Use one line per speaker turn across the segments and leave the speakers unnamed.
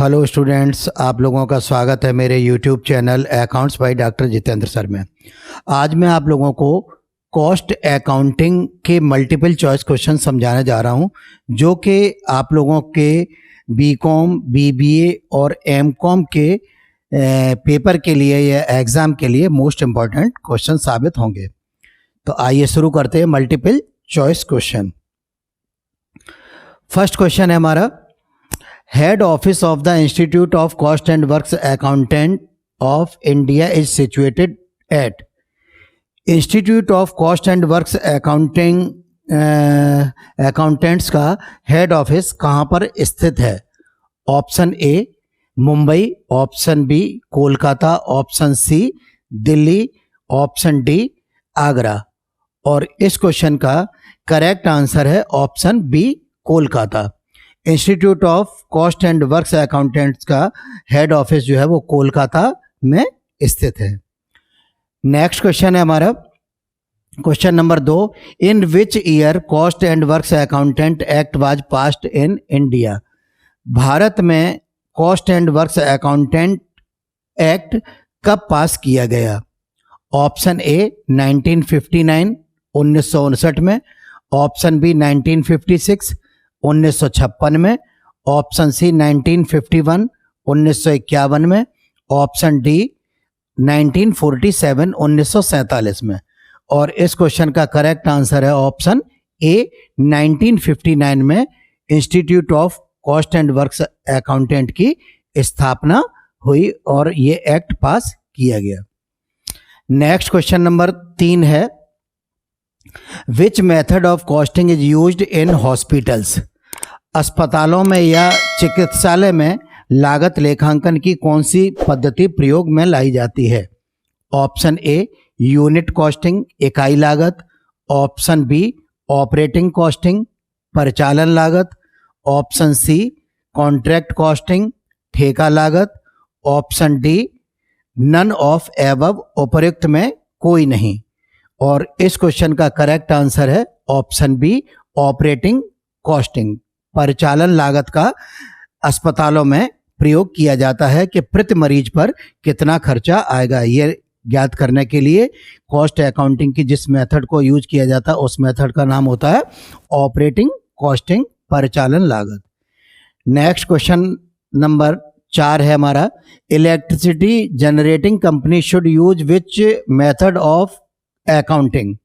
Hello students, आप लोगों का स्वागत है मेरे YouTube channel accounts bye doctor Jitendra sir में। आज मैं आप लोगों को कॉस्ट अकाउंटिंग के मल्टीपल चॉइस क्वेश्चन समझाने जा रहा हूं, जो कि आप लोगों के बीकॉम, बीबीए और एमकॉम के पेपर के लिए या एग्ज़ाम के लिए मोस्ट इम्पॉर्टेंट क्वेश्चन साबित होंगे। तो आइए शुरू करते हैं multiple choice question. First question है हमारा, head office of the institute of cost and works accountant of India is situated at. Institute of cost and works accountants का हेड ऑफिस कहाँ पर स्थित है? Option A Mumbai, option B Kolkata, option C Delhi, option D Agra. और इस question का correct answer है option B Kolkata. Institute of cost and works accountants का हेड ऑफिस जो है वो कोलकाता में स्थित है। नेक्स्ट क्वेश्चन है हमारा question number 2, in which year cost and works accountant act was passed in India. भारत में cost and works accountant act कब पास किया गया? ऑप्शन ए 1959 1959 में, ऑप्शन बी 1956 1956 में, ऑप्शन सी 1951 1951 में, ऑप्शन डी 1947 1947 में। और इस क्वेश्चन का करेक्ट आंसर है ऑप्शन ए 1959 में institute of cost and works accountant की स्थापना हुई और ये एक्ट पास किया गया। नेक्स्ट क्वेश्चन नंबर 3 है, which method of costing is used in hospitals. अस्पतालों में या चिकित्सालय में लागत लेखांकन की कौन सी पद्धति प्रयोग में लाई जाती है? ऑप्शन ए यूनिट कॉस्टिंग, इकाई लागत, ऑप्शन बी ऑपरेटिंग कॉस्टिंग, परिचालन लागत, ऑप्शन सी कॉन्ट्रैक्ट कॉस्टिंग, ठेका लागत, option D none of above, उपर्युक्त में कोई नहीं। और इस क्वेश्चन का करेक्ट आंसर है ऑप्शन बी ऑपरेटिंग कॉस्टिंग। परिचालन लागत का अस्पतालों में प्रयोग किया जाता है कि प्रति मरीज पर कितना खर्चा आएगा। ये ज्ञात करने के लिए कॉस्ट अकाउंटिंग की जिस मेथड को यूज किया जाता है उस मेथड का नाम होता है ऑपरेटिंग कॉस्टिंग, परिचालन लागत। नेक्स्ट क्वेश्चन नंबर 4 है हमारा, electricity generating company should use which method of accounting.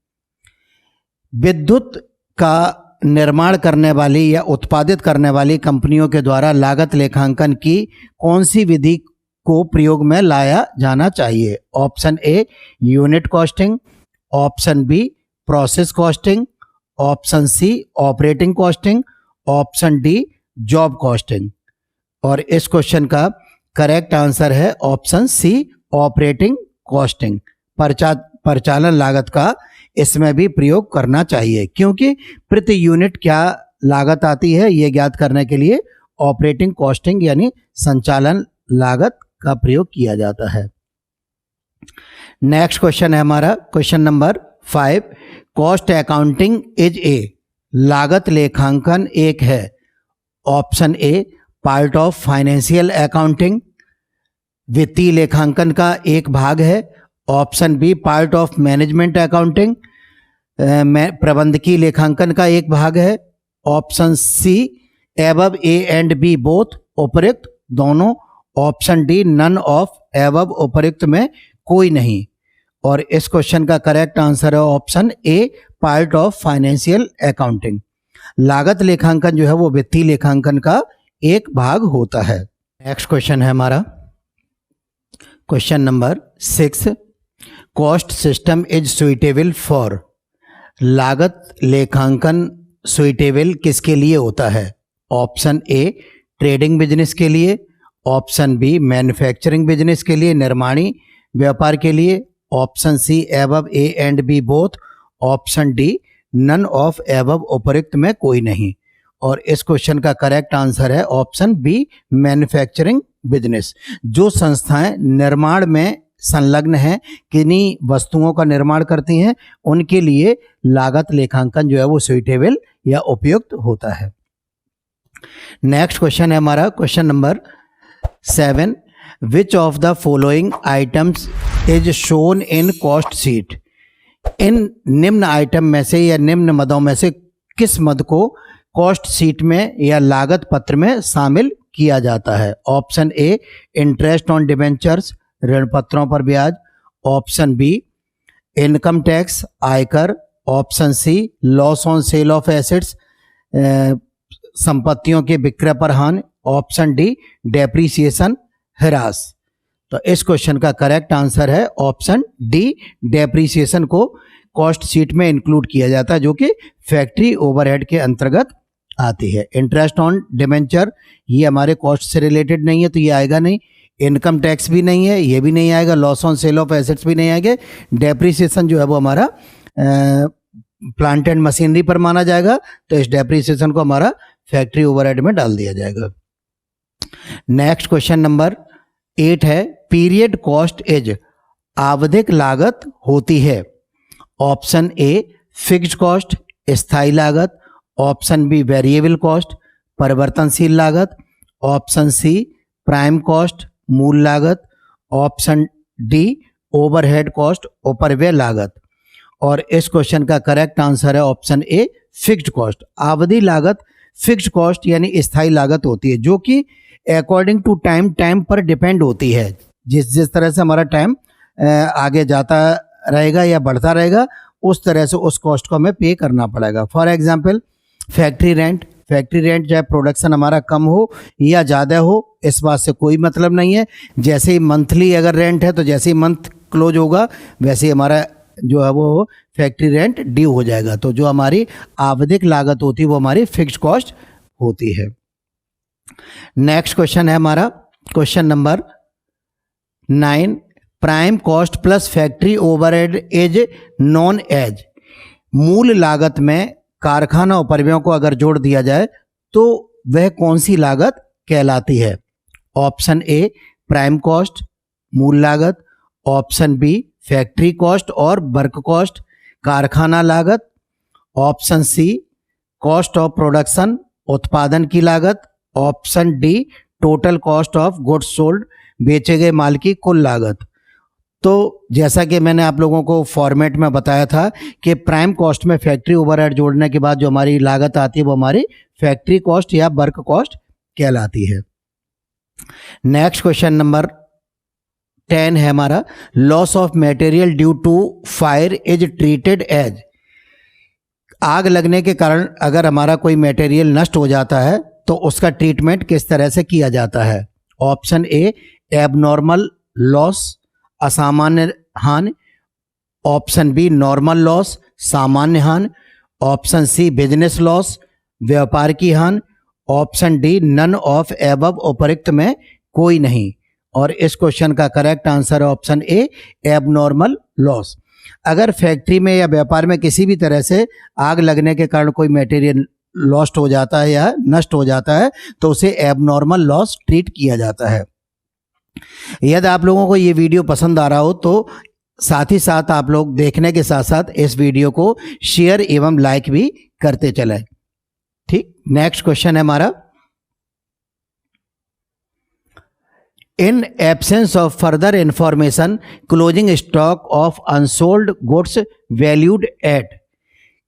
विद्युत का निर्माण करने वाली या उत्पादित करने वाली कंपनियों के द्वारा लागत लेखांकन की कौन सी विधि को प्रयोग में लाया जाना चाहिए? Option A unit costing, option B process costing, option C operating costing, option D job costing. और इस क्वेश्चन का करेक्ट आंसर है ऑप्शन सी ऑपरेटिंग कॉस्टिंग। परिचालन लागत का इसमें भी प्रयोग करना चाहिए, क्योंकि प्रति यूनिट क्या लागत आती है ये ज्ञात करने के लिए ऑपरेटिंग कॉस्टिंग यानी संचालन लागत का प्रयोग किया जाता है। नेक्स्ट क्वेश्चन है हमारा question number 5, cost accounting is a. लागत लेखांकन एक है। Option A part of financial accounting, वित्तीय लेखांकन का एक भाग है। Option B part of management accounting, प्रबंधकीय लेखांकन का एक भाग है। Option C above A and B both, उपर्युक्त दोनों। Option D none of above, उपर्युक्त में कोई नहीं। और इस क्वेश्चन का करेक्ट आंसर है option A part of financial accounting. लागत लेखांकन जो है वो वित्तीय लेखांकन का एक भाग होता है। नेक्स्ट क्वेश्चन है हमारा question number 6, cost system is suitable for. लागत लेखांकन सुइटेबल किसके लिए होता है? ऑप्शन ए ट्रेडिंग बिजनेस के लिए, ऑप्शन बी मैन्युफैक्चरिंग बिजनेस के लिए, निर्माणी व्यापार के लिए, option C above A and B both, option D none of above, उपर्युक्त में कोई नहीं। और इस क्वेश्चन का करेक्ट आंसर है ऑप्शन बी मैन्युफैक्चरिंग बिजनेस। जो संस्थाएं निर्माण में संलग्न हैं, किन्हीं वस्तुओं का निर्माण करती हैं, उनके लिए लागत लेखांकन जो है वो सुइटेबल या उपयुक्त होता है। नेक्स्ट क्वेश्चन है हमारा question number 7. Which of the following items is shown in cost sheet? इन निम्न आइटम में से या निम्न मदों में से किस मद को कॉस्ट शीट में या लागत पत्र में शामिल किया जाता है? Option A interest on debentures, ऋण पत्रों पर ब्याज। ऑप्शन बी इनकम टैक्स, आयकर। Option C loss on sale of assets, संपत्तियों के विक्रय पर हानि। ऑप्शन डी डेप्रीसिएशन, ह्रास। तो इस क्वेश्चन का करेक्ट आंसर है ऑप्शन डी, डेप्रीसिएशन को कॉस्ट शीट में इंक्लूड किया जाता है, जो कि फैक्ट्री ओवरहेड के अंतर्गत आती है। इंटरेस्ट ऑन डिबेंचर ये हमारे कॉस्ट से रिलेटेड नहीं है, तो ये आएगा नहीं। इनकम टैक्स भी नहीं है, ये भी नहीं आएगा। Loss on sale of assets भी नहीं आएंगे। डेप्रीसिएशन जो है वो हमारा प्लांट एंड मशीनरी पर माना जाएगा, तो इस डेप्रीसिएशन को हमारा फैक्ट्री ओवरहेड में डाल दिया जाएगा। नेक्स्ट क्वेश्चन नंबर 8 है, पीरियड कॉस्ट इज आवधिक लागत होती है। ऑप्शन ए फिक्स्ड कॉस्ट, स्थायी लागत। ऑप्शन बी वेरिएबल कॉस्ट, परिवर्तनशील लागत। ऑप्शन सी प्राइम कॉस्ट, मूल लागत। ऑप्शन डी ओवरहेड कॉस्ट, उपरिव्यय लागत। और इस क्वेश्चन का करेक्ट आंसर है ऑप्शन ए फिक्स्ड कॉस्ट। आवधि लागत फिक्स्ड कॉस्ट यानी स्थायी लागत होती है, जो कि अकॉर्डिंग टू टाइम पर डिपेंड होती है। जिस तरह से हमारा टाइम आगे जाता रहेगा या बढ़ता रहेगा, उस तरह से उस कॉस्ट को हमें पे करना पड़ेगा। फॉर एग्जांपल फैक्ट्री रेंट चाहे प्रोडक्शन हमारा कम हो या ज़्यादा हो, इस बात से कोई मतलब नहीं है। जैसे ही मंथली अगर रेंट है, तो जैसे ही मंथ क्लोज होगा वैसे ही हमारा जो है वो फैक्ट्री रेंट ड्यू हो जाएगा। तो जो हमारी आवधिक लागत होती है वो हमारी फिक्स्ड कॉस्ट होती है। नेक्स्ट क्वेश्चन है हमारा question number 9, prime cost plus factory overhead is known as. मूल लागत में कारखाना उपरिव्ययों को अगर जोड़ दिया जाए तो वह कौन सी लागत कहलाती है? ऑप्शन ए प्राइम कॉस्ट, मूल लागत। ऑप्शन बी फैक्ट्री कॉस्ट और वर्क कॉस्ट, कारखाना लागत। Option C cost of production, उत्पादन की लागत। Option D total cost of goods sold, बेचे गए माल की कुल लागत। तो जैसा कि मैंने आप लोगों को फॉर्मेट में बताया था कि प्राइम कॉस्ट में फैक्ट्री ओवरहेड जोड़ने के बाद जो हमारी लागत आती है वो हमारी फैक्ट्री कॉस्ट या वर्क कॉस्ट कहलाती है। नेक्स्ट क्वेश्चन नंबर 10 है हमारा, loss of material due to fire is treated as. आग लगने के कारण अगर हमारा कोई मटेरियल नष्ट हो जाता है तो उसका ट्रीटमेंट किस तरह से किया जाता है? ऑप्शन ए एबनॉर्मल लॉस, असामान्य हानि। ऑप्शन बी नॉर्मल लॉस, सामान्य हानि। ऑप्शन सी बिजनेस लॉस, व्यापार की हानि। Option D none of above, उपरोक्त में कोई नहीं। और इस क्वेश्चन का करेक्ट आंसर है ऑप्शन ए एबनॉर्मल लॉस। अगर फैक्ट्री में या व्यापार में किसी भी तरह से आग लगने के कारण कोई मटेरियल लॉस्ट हो जाता है या नष्ट हो जाता है तो उसे एबनॉर्मल लॉस ट्रीट किया जाता है। यदि आप लोगों को ये वीडियो पसंद आ रहा हो तो साथ ही साथ आप लोग देखने के साथ साथ इस वीडियो को शेयर एवं लाइक भी करते चलें। ठीक, नेक्स्ट क्वेश्चन है हमारा, in absence of further information closing stock of unsold goods valued at.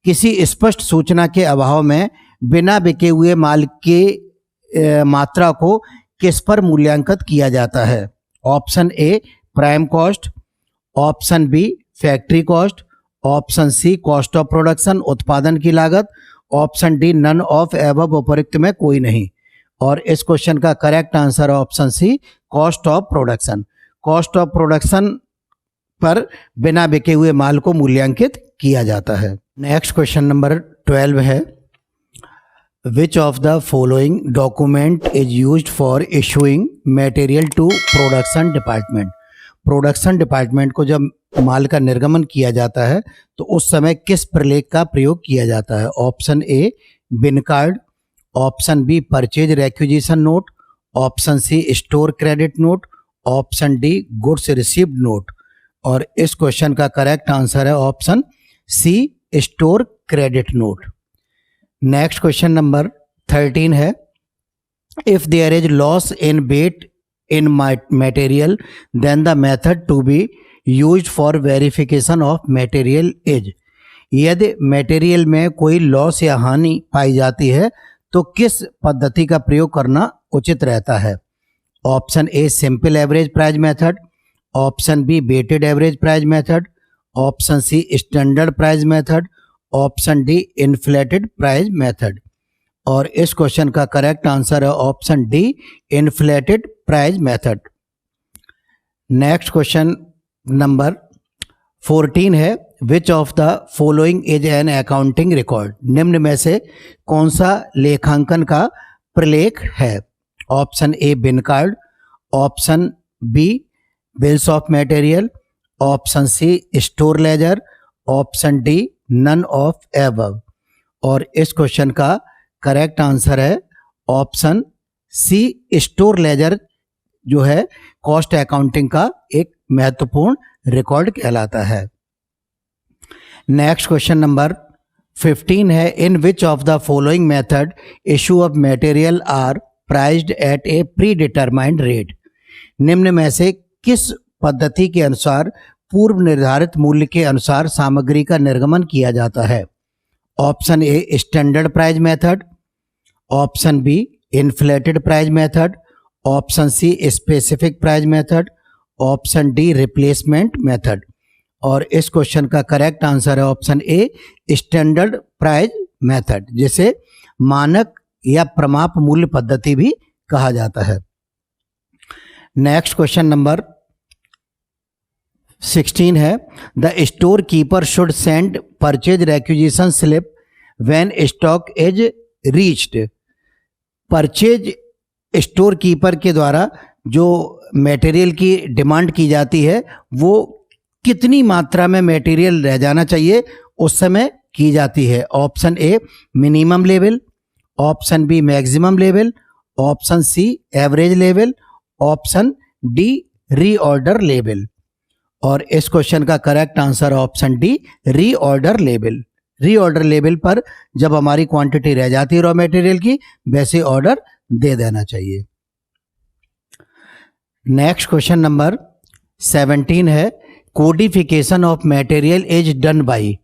किसी स्पष्ट सूचना के अभाव में बिना बिके हुए माल के मात्रा को किस पर मूल्यांकित किया जाता है? Option A prime cost. Option B factory cost. Option C cost of production, उत्पादन की लागत। Option D none of above, उपरोक्त में कोई नहीं। और इस क्वेश्चन का करेक्ट आंसर है option C cost of production. Cost of production पर बिना बिके हुए माल को मूल्यांकित किया जाता है। नेक्स्ट क्वेश्चन नंबर 12 है, which of the following document is used for issuing material to production department. Production department को जब माल का निर्गमन किया जाता है तो उस समय किस प्रलेख का प्रयोग किया जाता है? Option A bin card. Option B purchase requisition note. Option C store credit note. Option D goods received note. और इस क्वेश्चन का करेक्ट आंसर है option C store credit note. Next question number 13 है, if there is loss in weight in material, then the method to be used for verification of material is. यदि material में कोई loss या हानि पाई जाती है तो किस पद्धति का प्रयोग करना उचित रहता है? Option A simple average price method, option B weighted average price method, option C standard price method, option D inflated price method. और इस क्वेश्चन का करेक्ट आंसर है option D inflated price method. Next question number 14 है which of the following is an accounting record. निम्न में से कौन सा लेखांकन का प्रलेख है? Option A bin card, option B bills of material, option C store ledger, option D none of above. और इस क्वेश्चन का करेक्ट आंसर है ऑप्शन सी स्टोर लेजर, जो है कॉस्ट अकाउंटिंग का एक महत्वपूर्ण रिकॉर्ड कहलाता है। नेक्स्ट क्वेश्चन नंबर 15 है in which of the following method issue of material are priced at a predetermined rate. निम्न में से किस पद्धति के अनुसार पूर्व निर्धारित मूल्य के अनुसार सामग्री का निर्गमन किया जाता है? Option A standard price method, option B inflated price method, option C specific price method, option D replacement method. और इस क्वेश्चन का करेक्ट आंसर है option A standard price method, जिसे मानक या प्रमाप मूल्य पद्धति भी कहा जाता है। नेक्स्ट क्वेश्चन नंबर 16 है the store keeper should send purchase requisition slip when stock is reached. Purchase store keeper के द्वारा जो मटेरियल की डिमांड की जाती है वो कितनी मात्रा में मटेरियल रह जाना चाहिए उस समय की जाती है? Option A minimum level, option B maximum level, option C average level, option D reorder level. और इस क्वेश्चन का correct answer option D reorder level. Reorder level पर जब हमारी क्वांटिटी रह जाती है रॉ मटेरियल की, वैसे ऑर्डर दे देना चाहिए। नेक्स्ट क्वेश्चन नंबर 17 है codification of material is done by.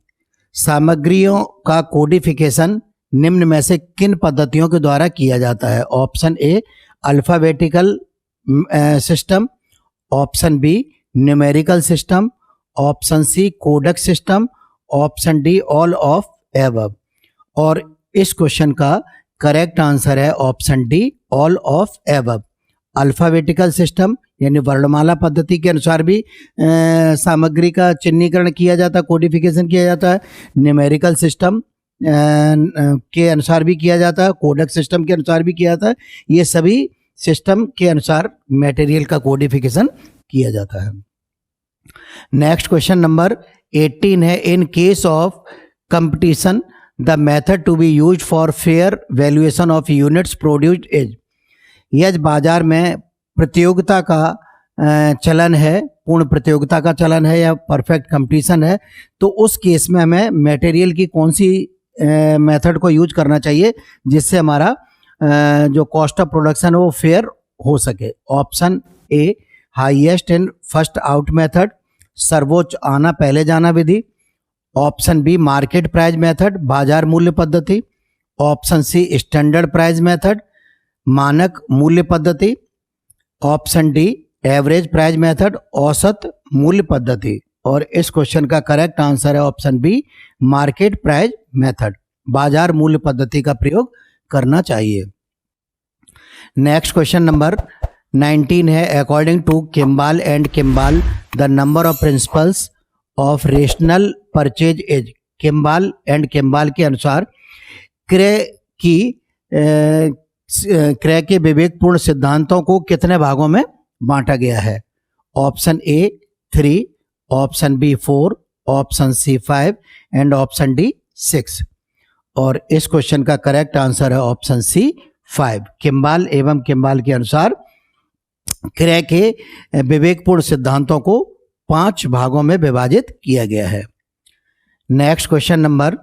सामग्रियों का कोडिफिकेशन निम्न में से किन पद्धतियों के द्वारा किया जाता है? Option A alphabetical system, option B numerical system, option C Kodak system, option D all of above. और इस क्वेश्चन का करेक्ट आंसर है option D all of above. Alphabetical system यानी वर्णमाला पद्धति के अनुसार भी सामग्री का चिन्हीकरण किया जाता है, कोडिफिकेशन किया जाता है। न्यूमेरिकल सिस्टम के अनुसार भी किया जाता है, कोडक सिस्टम के अनुसार भी किया जाता है। ये सभी सिस्टम के अनुसार मटेरियल का कोडिफिकेशन किया जाता है। नेक्स्ट क्वेश्चन नंबर 18 है in case of competition the method to be used for fair valuation of units produced is. यदि बाजार में प्रतियोगिता का चलन है, पूर्ण प्रतियोगिता का चलन है या परफेक्ट कंपटीशन है, तो उस केस में हमें मटेरियल की कौन सी मेथड को यूज करना चाहिए जिससे हमारा जो कॉस्ट ऑफ प्रोडक्शन है वो फेयर हो सके? Option A highest and first out method, सर्वोच्च आना पहले जाना विधि, option B market price method, बाजार मूल्य पद्धति, option C standard price method, मानक मूल्य पद्धति, option D average price method, औसत मूल्य पद्धति। और इस क्वेश्चन का करेक्ट आंसर है option B market price method, बाजार मूल्य पद्धति का प्रयोग करना चाहिए। नेक्स्ट क्वेश्चन नंबर 19 है according to Kimball and Kimball the number of principles of rational purchase is. Kimball and Kimball के अनुसार क्रय के विवेकपूर्ण सिद्धांतों को कितने भागों में बांटा गया है? Option A 3, option B 4, option C 5 and option D 6। और इस क्वेश्चन का करेक्ट आंसर है ऑप्शन सी 5। किम्बाल एवं किम्बाल के अनुसार क्रय के विवेकपूर्ण सिद्धांतों को 5 भागों में विभाजित किया गया है। नेक्स्ट क्वेश्चन नंबर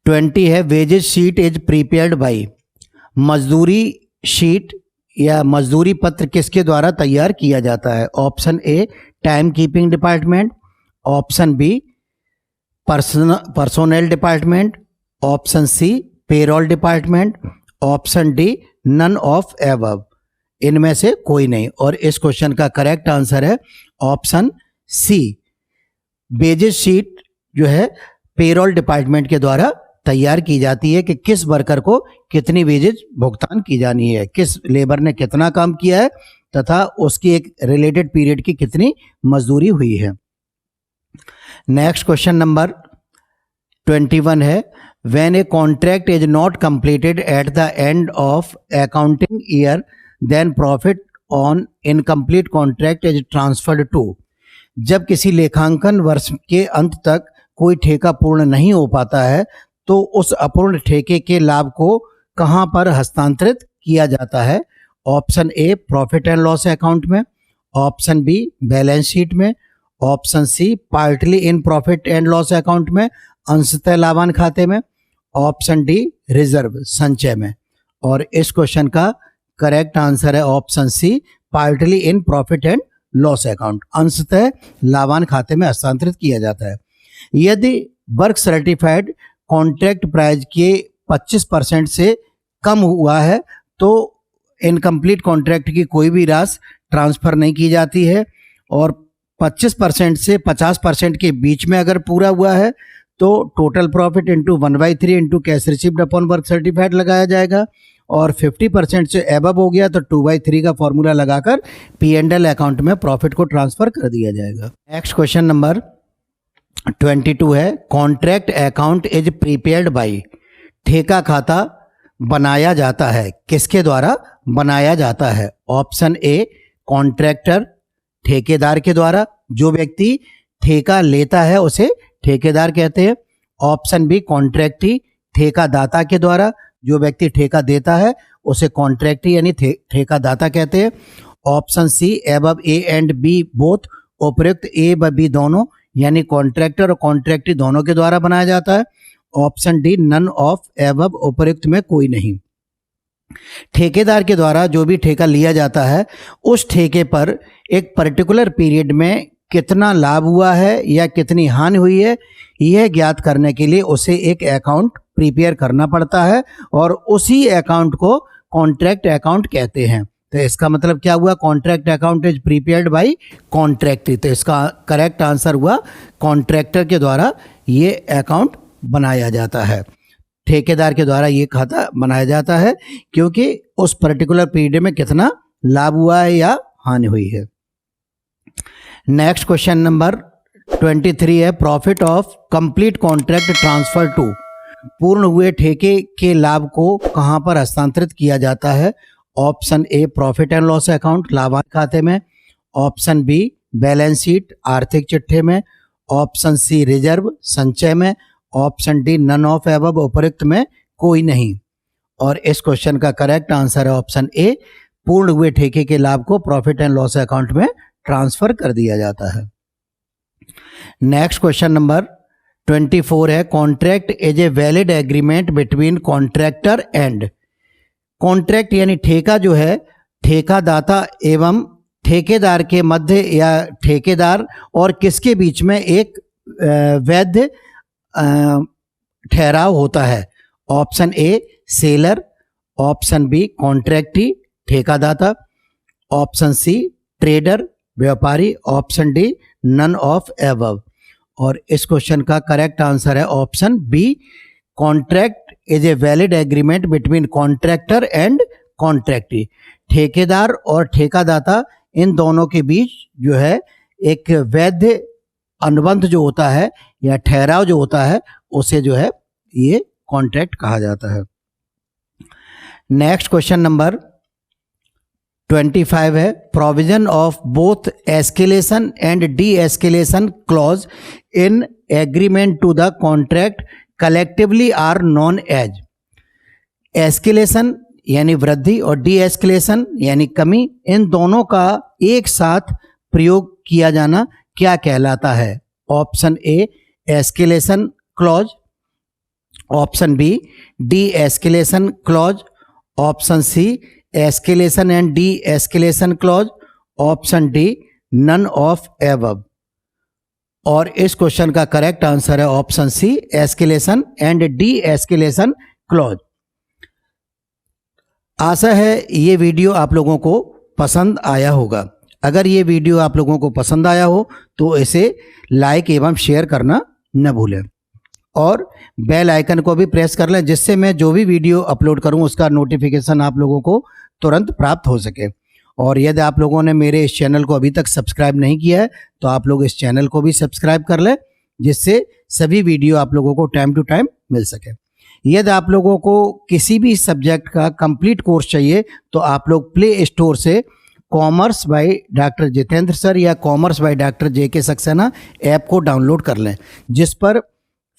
20 है wages sheet is prepared by. मजदूरी शीट या मजदूरी पत्र किसके द्वारा तैयार किया जाता है? Option A time keeping department, option B personnel department, option C payroll department, option D none of above. इनमें से कोई नहीं। और इस क्वेश्चन का करेक्ट आंसर है ऑप्शन सी। वेजेस शीट जो है पेरोल डिपार्टमेंट के द्वारा तैयार की जाती है कि किस वर्कर को कितनी वेजेज भुगतान की जानी है, किस लेबर ने कितना काम किया है तथा उसकी एक रिलेटेड पीरियड की कितनी मजदूरी हुई है। नेक्स्ट क्वेश्चन नंबर 21 है, when a contract is not completed at the end of accounting year then profit on incomplete contract is transferred to. जब किसी लेखांकन वर्ष के अंत तक कोई ठेका पूर्ण नहीं हो पाता है तो उस अपूर्ण ठेके के लाभ को कहां पर हस्तांतरित किया जाता है? Option A profit and loss account में, ऑप्शन बी बैलेंस शीट में, option C partly in profit and loss account में अंशतः लाभांश खाते में, ऑप्शन डी रिजर्व संचय में। और इस क्वेश्चन का करेक्ट आंसर है option C partly in profit and loss account, अंशतः लाभांश खाते में हस्तांतरित किया जाता है। यदि वर्क सर्टिफाइड कॉन्ट्रैक्ट प्राइस के 25% से कम हुआ है तो इनकम्प्लीट कॉन्ट्रैक्ट की कोई भी राशि ट्रांसफर नहीं की जाती है, और 25% से 50% के बीच में अगर पूरा हुआ है तो total profit into 1/3 into cash received upon work certified लगाया जाएगा, और 50% से एबव हो गया तो 2/3 का फॉर्मूला लगाकर P&L अकाउंट में प्रॉफिट को ट्रांसफर कर दिया जाएगा। नेक्स्ट क्वेश्चन नंबर 22 है, contract account is prepared by. ठेका खाता बनाया जाता है, किसके द्वारा बनाया जाता है? ऑप्शन ए कॉन्ट्रैक्टर ठेकेदार के द्वारा, जो व्यक्ति ठेका लेता है उसे ठेकेदार कहते हैं। ऑप्शन बी कॉन्ट्रैक्टी ठेकादाता के द्वारा, जो व्यक्ति ठेका देता है उसे कॉन्ट्रैक्टी यानी ठेकादाता कहते हैं। Option C above A and B both, उपयुक्त ए व बी दोनों यानी कॉन्ट्रैक्टर और कॉन्ट्रैक्टी दोनों के द्वारा बनाया जाता है। Option D none of above, उपयुक्त में कोई नहीं। ठेकेदार के द्वारा जो भी ठेका लिया जाता है उस ठेके पर एक पर्टिकुलर पीरियड में कितना लाभ हुआ है या कितनी हानि हुई है यह ज्ञात करने के लिए उसे एक अकाउंट प्रिपेयर करना पड़ता है, और उसी अकाउंट को कॉन्ट्रैक्ट अकाउंट कहते हैं। तो इसका मतलब क्या हुआ? Contract account is prepared by contractor. तो इसका करेक्ट आंसर हुआ कॉन्ट्रैक्टर के द्वारा ये अकाउंट बनाया जाता है, ठेकेदार के द्वारा ये खाता बनाया जाता है क्योंकि उस पर्टिकुलर पीरियड में कितना लाभ हुआ है या हानि हुई है। नेक्स्ट क्वेश्चन नंबर 23 है, profit of complete contract transfer to. पूर्ण हुए ठेके के लाभ को कहां पर हस्तांतरित किया जाता है? Option A profit and loss account लाभांश खाते में, ऑप्शन बी बैलेंस शीट आर्थिक चिट्ठे में, ऑप्शन सी रिजर्व संचय में, option D none of above, उपयुक्त में कोई नहीं। और इस क्वेश्चन का करेक्ट आंसर है ऑप्शन ए, पूर्ण हुए ठेके के लाभ को प्रॉफिट एंड लॉस अकाउंट में ट्रांसफर कर दिया जाता है। नेक्स्ट क्वेश्चन नंबर 24 है, contract is a valid agreement between contractor and. Contract यानी ठेका जो है ठेकादाता एवं ठेकेदार के मध्य या ठेकेदार और किसके बीच में एक वैध ठहराव होता है? Option A seller, option B contractee ठेकादाता, ऑप्शन सी ट्रेडर व्यापारी, option D none of above. और इस क्वेश्चन का करेक्ट आंसर है option B, contract is a valid agreement between contractor and contractee. ठेकेदार और ठेकादाता इन दोनों के बीच जो है एक वैध अनुबंध जो होता है या ठहराव जो होता है उसे जो है ये कॉन्ट्रैक्ट कहा जाता है। नेक्स्ट क्वेश्चन नंबर 25 है, provision of both escalation and de escalation clause in agreement to the contract collectively are known as. Escalation यानी वृद्धि और डी एस्केलेशन यानी कमी, इन दोनों का एक साथ प्रयोग किया जाना क्या कहलाता है? Option A escalation clause, option B de escalation clause, option C escalation and de escalation clause, option D none of above. और इस क्वेश्चन का करेक्ट आंसर है option C, escalation and de escalation clause. आशा है ये video आप लोगों को पसंद आया होगा। अगर ये वीडियो आप लोगों को पसंद आया हो तो इसे लाइक एवं शेयर करना न भूलें और बेल आइकन को भी प्रेस कर लें, जिससे मैं जो भी वीडियो अपलोड करूं उसका नोटिफिकेशन आप लोगों को तुरंत प्राप्त हो सके। और यदि आप लोगों ने मेरे इस चैनल को अभी तक सब्सक्राइब नहीं किया है तो आप लोग इस चैनल को भी सब्सक्राइब कर लें, जिससे सभी वीडियो आप लोगों को टाइम टू टाइम मिल सके। यदि आप लोगों को किसी भी सब्जेक्ट का कंप्लीट कोर्स चाहिए तो आप लोग प्ले स्टोर से commerce by doctor Jitendra sir या commerce by doctor JK Saxena app को डाउनलोड कर लें, जिस पर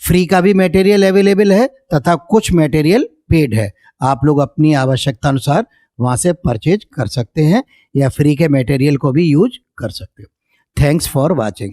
फ्री का भी मटेरियल अवेलेबल है तथा कुछ मटेरियल पेड है। आप लोग अपनी आवश्यकता अनुसार वहां से परचेज कर सकते हैं या फ्री के मटेरियल को भी यूज कर सकते हो। Thanks for watching.